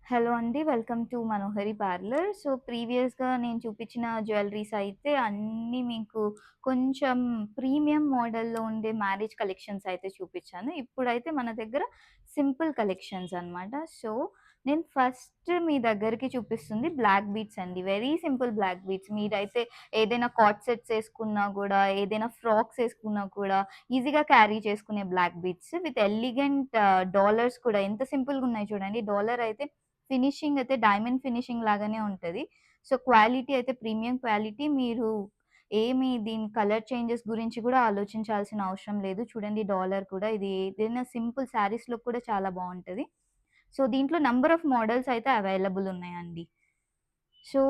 Hello అండి. Welcome to Manohari parlour. So, ప్రీవియస్‌గా నేను చూపించిన జ్యువెల్లరీస్ అయితే అన్నీ మీకు కొంచెం ప్రీమియం మోడల్‌లో ఉండే మ్యారేజ్ కలెక్షన్స్ అయితే చూపించాను. ఇప్పుడైతే మన దగ్గర సింపుల్ కలెక్షన్స్ అన్నమాట. సో, నేను ఫస్ట్ మీ దగ్గరికి చూపిస్తుంది బ్లాక్ బీడ్స్ అండి. Very simple black beads. మీరైతే ఏదైనా కార్డ్ సెట్స్ ఏసుకున్నా గూడా, ఏదైనా ఫ్రాక్స్ ఏసుకున్నా కూడా ఈజీగా క్యారీ చేసుకునే black beads with elegant dollars కూడా ఎంత సింపుల్‌గున్నాయి చూడండి. డాలర్ అయితే ఫినిషింగ్ అయితే డైమండ్ ఫినిషింగ్ లాగానే ఉంటది. సో, క్వాలిటీ అయితే ప్రీమియం క్వాలిటీ. మీరు దీని కలర్ చేంజెస్ గురించి గూడా ఆలోచించాల్సిన అవసరం లేదు. చూడండి డాలర్ కూడా ఇది ఏదైనా సింపుల్ శారీస్‌లో కూడా చాలా బావుంటది. సో, దీంట్లో నంబర్ ఆఫ్ మోడల్స్ అయితే అవైలబుల్ ఉన్నాయండి. సో,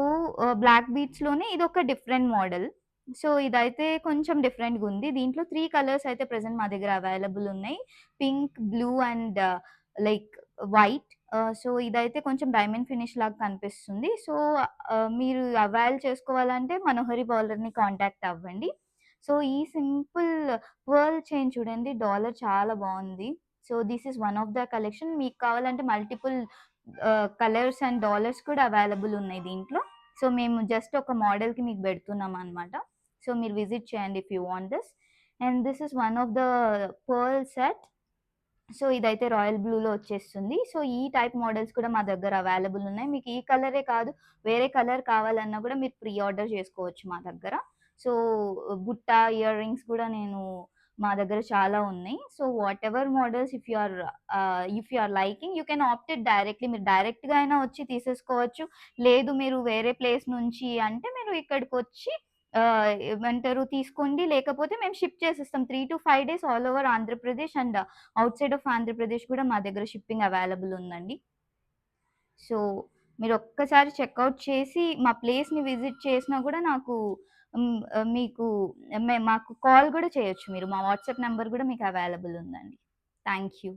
బ్లాక్ బీట్స్‌లోనే ఇదొక డిఫరెంట్ మోడల్. సో, ఇదైతే కొంచెం డిఫరెంట్‌గుంది. దీంట్లో 3 కలర్స్ అయితే ప్రెజెంట్ మా దగ్గర అవైలబుల్ ఉన్నాయి. Pink, blue and like white. So, ఇదైతే కొంచెం డైమండ్ ఫినిష్ లాగా కనిపిస్తుంది. సో, మీరు అవైల్ చేసుకోవాలంటే మనోహరి జ్యువెల్లర్‌ని కాంటాక్ట్ అవ్వండి. సో, ఈ సింపుల్ పర్ల్ చైన్ చూడండి డాలర్ చాలా బావుంది. So, this is one of the collection. మీకు కావాలంటే మల్టిపుల్ కలర్స్ అండ్ డాలర్స్ కూడా అవైలబుల్ ఉన్నాయి దీంట్లో. సో, మేము జస్ట్ ఒక మోడల్‌కి మీకు బెడుతున్నామనమాట. సో, మీరు విజిట్ చేయండి if you want this. And this is one of the pearl set. So, ఇదైతే రాయల్ బ్లూలో వచ్చేస్తుంది. సో, ఈ టైప్ మోడల్స్ కూడా మా దగ్గర అవైలబుల్ ఉన్నాయి. మీకు ఈ కలరే కాదు, వేరే కలర్ కావాలన్నా కూడా మీరు ప్రీ ఆర్డర్ చేసుకోవచ్చు మా దగ్గర. సో, బుట్ట, ఇయర్ రింగ్స్ కూడా మా దగ్గర చాలా ఉన్నాయి. So, whatever models if you are liking you can opt it directly. మీరు డైరెక్ట్‌గా అయినా వచ్చి తీసేసుకోవచ్చు. లేదు మీరు వేరే ప్లేస్ నుంచి అంటే మీరు ఇక్కడికొచ్చి ఏమంటారు తీసుకోండి. లేకపోతే మేము షిప్ చేసిస్తాం. 3-5 days all over Andhra Pradesh and outside of Andhra Pradesh కూడా మా దగ్గర షిప్పింగ్ అవైలబుల్ ఉందండి. సో, మీరొక్కసారి చెకౌట్ చేసి మా ప్లేస్‌ని విజిట్ చేసినా గూడా నాకు మీకు మాకు కాల్ గూడా చేయొచ్చు మీరు. మా వాట్సాప్ నంబర్ గూడా మీకు అవైలబుల్ ఉందండి. Thank you.